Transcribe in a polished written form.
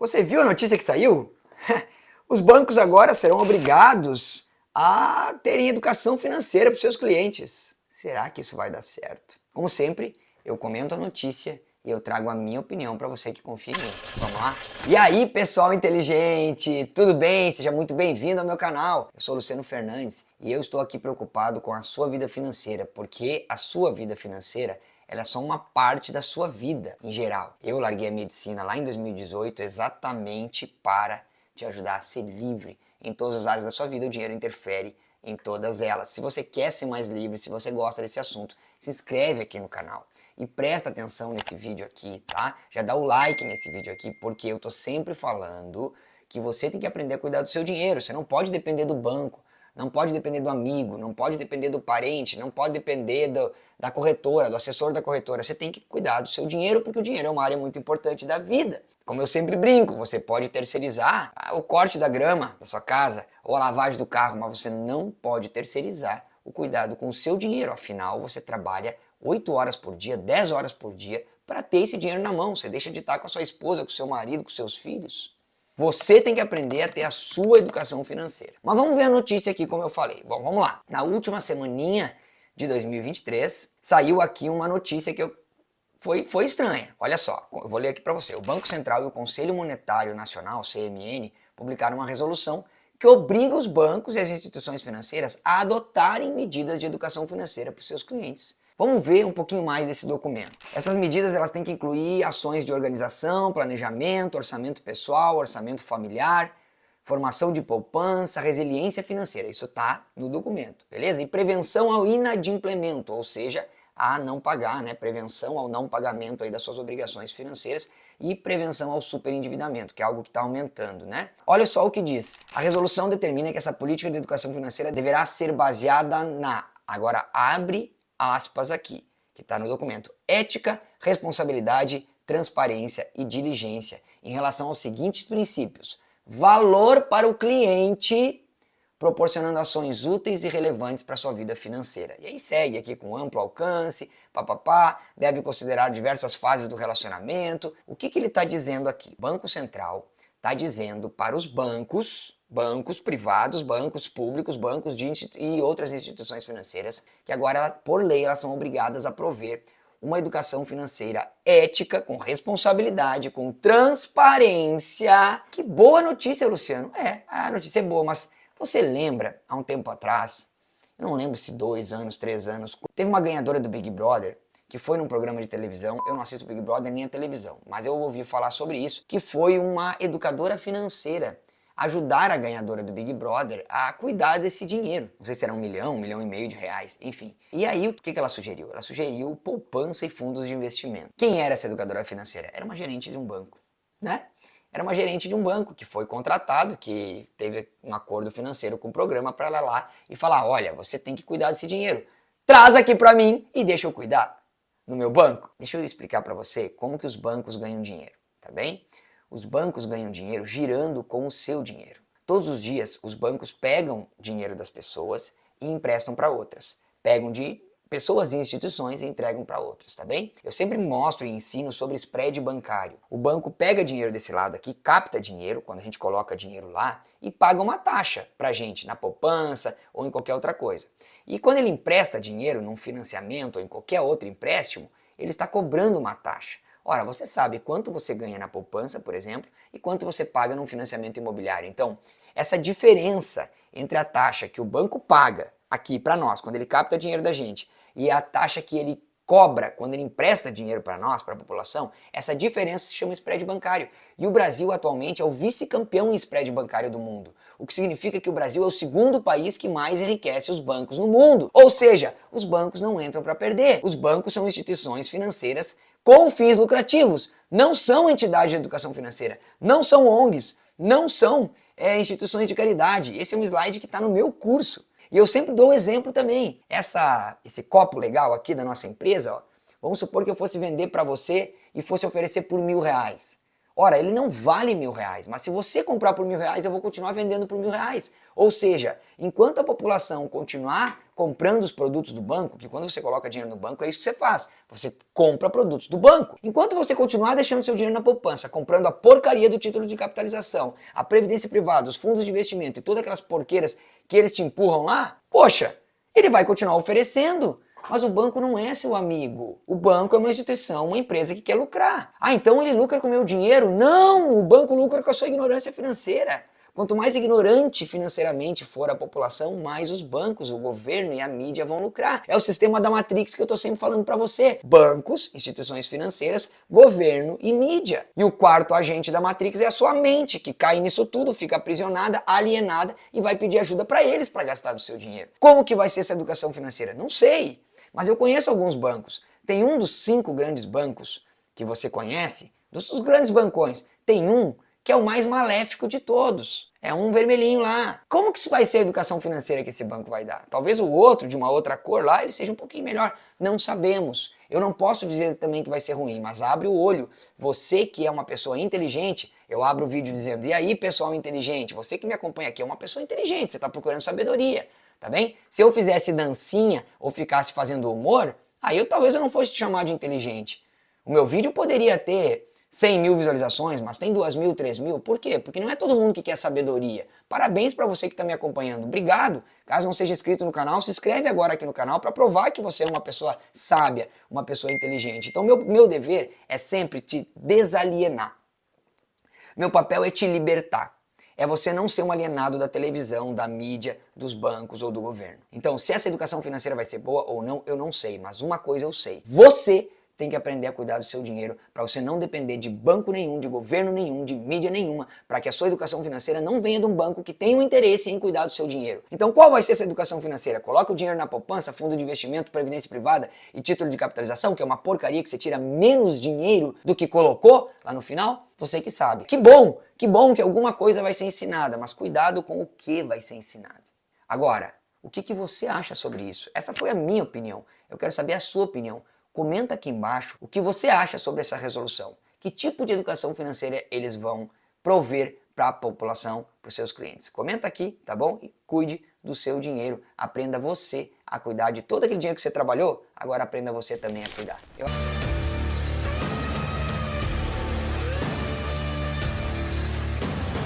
Você viu a notícia que saiu? Os bancos agora serão obrigados a terem educação financeira para os seus clientes. Será que isso vai dar certo? Como sempre, eu comento a notícia e eu trago a minha opinião para você que confia em mim. Vamos lá? E aí, pessoal inteligente, tudo bem? Seja muito bem-vindo ao meu canal. Eu sou Luciano Fernandes e eu estou aqui preocupado com a sua vida financeira, porque a sua vida financeira ela é só uma parte da sua vida em geral. Eu larguei a medicina lá em 2018 exatamente para te ajudar a ser livre em todas as áreas da sua vida. O dinheiro interfere em todas elas. Se você quer ser mais livre, se você gosta desse assunto, se inscreve aqui no canal e presta atenção nesse vídeo aqui, tá? Já dá o like nesse vídeo aqui, porque eu tô sempre falando que você tem que aprender a cuidar do seu dinheiro. Você não pode depender do banco, não pode depender do amigo, não pode depender do parente, não pode depender da corretora, do assessor da corretora. Você tem que cuidar do seu dinheiro, porque o dinheiro é uma área muito importante da vida. Como eu sempre brinco, você pode terceirizar o corte da grama da sua casa ou a lavagem do carro, mas você não pode terceirizar o cuidado com o seu dinheiro. Afinal, você trabalha 8 horas por dia, 10 horas por dia para ter esse dinheiro na mão. Você deixa de estar com a sua esposa, com o seu marido, com os seus filhos. Você tem que aprender a ter a sua educação financeira. Mas vamos ver a notícia aqui, como eu falei. Bom, vamos lá. Na última semaninha de 2023, saiu aqui uma notícia que foi estranha. Olha só, eu vou ler aqui para você. O Banco Central e o Conselho Monetário Nacional, CMN, publicaram uma resolução que obriga os bancos e as instituições financeiras a adotarem medidas de educação financeira para os seus clientes. Vamos ver um pouquinho mais desse documento. Essas medidas elas têm que incluir ações de organização, planejamento, orçamento pessoal, orçamento familiar, formação de poupança, resiliência financeira. Isso está no documento, beleza? E prevenção ao inadimplemento, ou seja, a não pagar, né? Prevenção ao não pagamento aí das suas obrigações financeiras e prevenção ao superendividamento, que é algo que está aumentando, né? Olha só o que diz. A resolução determina que essa política de educação financeira deverá ser baseada na... Agora abre aspas aqui, que está no documento. Ética, responsabilidade, transparência e diligência em relação aos seguintes princípios. Valor para o cliente, proporcionando ações úteis e relevantes para a sua vida financeira. E aí segue aqui com amplo alcance, papapá, deve considerar diversas fases do relacionamento. O que ele está dizendo aqui? O Banco Central está dizendo para os bancos privados, bancos públicos, bancos e outras instituições financeiras, que agora, por lei, elas são obrigadas a prover uma educação financeira ética, com responsabilidade, com transparência. Que boa notícia, Luciano. A notícia é boa, mas você lembra, há um tempo atrás, eu não lembro se 2 anos, 3 anos, teve uma ganhadora do Big Brother, que foi num programa de televisão, eu não assisto Big Brother nem a televisão, mas eu ouvi falar sobre isso, que foi uma educadora financeira ajudar a ganhadora do Big Brother a cuidar desse dinheiro. Não sei se era 1 milhão, 1,5 milhão de reais, enfim. E aí, o que ela sugeriu? Ela sugeriu poupança e fundos de investimento. Quem era essa educadora financeira? Era uma gerente de um banco, né? Era uma gerente de um banco que foi contratado, que teve um acordo financeiro com o programa para ela lá e falar, olha, você tem que cuidar desse dinheiro. Traz aqui para mim e deixa eu cuidar no meu banco. Deixa eu explicar para você como que os bancos ganham dinheiro, tá bem? Os bancos ganham dinheiro girando com o seu dinheiro. Todos os dias, os bancos pegam dinheiro das pessoas e emprestam para outras. Pegam de pessoas e instituições e entregam para outras, tá bem? Eu sempre mostro e ensino sobre spread bancário. O banco pega dinheiro desse lado aqui, capta dinheiro, quando a gente coloca dinheiro lá, e paga uma taxa pra gente, na poupança ou em qualquer outra coisa. E quando ele empresta dinheiro num financiamento ou em qualquer outro empréstimo, ele está cobrando uma taxa. Ora, você sabe quanto você ganha na poupança, por exemplo, e quanto você paga num financiamento imobiliário. Então, essa diferença entre a taxa que o banco paga aqui para nós, quando ele capta dinheiro da gente, e a taxa que ele cobra quando ele empresta dinheiro para nós, para a população, essa diferença se chama spread bancário. E o Brasil atualmente é o vice-campeão em spread bancário do mundo. O que significa que o Brasil é o segundo país que mais enriquece os bancos no mundo. Ou seja, os bancos não entram para perder. Os bancos são instituições financeiras com fins lucrativos. Não são entidades de educação financeira, não são ONGs, não são instituições de caridade. Esse é um slide que está no meu curso. E eu sempre dou exemplo também. Esse copo legal aqui da nossa empresa, ó, vamos supor que eu fosse vender para você e fosse oferecer por R$1.000. Ora, ele não vale R$1.000, mas se você comprar por R$1.000, eu vou continuar vendendo por R$1.000. Ou seja, enquanto a população continuar comprando os produtos do banco, que quando você coloca dinheiro no banco é isso que você faz, você compra produtos do banco. Enquanto você continuar deixando seu dinheiro na poupança, comprando a porcaria do título de capitalização, a previdência privada, os fundos de investimento e todas aquelas porqueiras que eles te empurram lá, poxa, ele vai continuar oferecendo. Mas o banco não é seu amigo. O banco é uma instituição, uma empresa que quer lucrar. Ah, então ele lucra com o meu dinheiro? Não! O banco lucra com a sua ignorância financeira. Quanto mais ignorante financeiramente for a população, mais os bancos, o governo e a mídia vão lucrar. É o sistema da Matrix que eu estou sempre falando para você. Bancos, instituições financeiras, governo e mídia. E o quarto agente da Matrix é a sua mente, que cai nisso tudo, fica aprisionada, alienada e vai pedir ajuda para eles para gastar do seu dinheiro. Como que vai ser essa educação financeira? Não sei. Mas eu conheço alguns bancos. Tem um dos 5 grandes bancos que você conhece, dos grandes bancões, tem um que é o mais maléfico de todos. É um vermelhinho lá. Como que isso vai ser a educação financeira que esse banco vai dar? Talvez o outro, de uma outra cor lá, ele seja um pouquinho melhor. Não sabemos. Eu não posso dizer também que vai ser ruim, mas abre o olho. Você que é uma pessoa inteligente, eu abro o vídeo dizendo, e aí pessoal inteligente, você que me acompanha aqui é uma pessoa inteligente, você está procurando sabedoria. Tá bem? Se eu fizesse dancinha ou ficasse fazendo humor, aí talvez eu não fosse te chamar de inteligente. O meu vídeo poderia ter 100 mil visualizações, mas tem 2 mil, 3 mil. Por quê? Porque não é todo mundo que quer sabedoria. Parabéns para você que está me acompanhando. Obrigado. Caso não seja inscrito no canal, se inscreve agora aqui no canal para provar que você é uma pessoa sábia, uma pessoa inteligente. Então meu dever é sempre te desalienar. Meu papel é te libertar. É você não ser um alienado da televisão, da mídia, dos bancos ou do governo. Então, se essa educação financeira vai ser boa ou não, eu não sei. Mas uma coisa eu sei. Você tem que aprender a cuidar do seu dinheiro para você não depender de banco nenhum, de governo nenhum, de mídia nenhuma, para que a sua educação financeira não venha de um banco que tem um interesse em cuidar do seu dinheiro. Então, qual vai ser essa educação financeira? Coloca o dinheiro na poupança, fundo de investimento, previdência privada e título de capitalização, que é uma porcaria que você tira menos dinheiro do que colocou lá no final? Você que sabe. Que bom que alguma coisa vai ser ensinada, mas cuidado com o que vai ser ensinado. Agora, o que você acha sobre isso? Essa foi a minha opinião. Eu quero saber a sua opinião. Comenta aqui embaixo o que você acha sobre essa resolução. Que tipo de educação financeira eles vão prover para a população, para os seus clientes. Comenta aqui, tá bom? E cuide do seu dinheiro. Aprenda você a cuidar de todo aquele dinheiro que você trabalhou. Agora aprenda você também a cuidar.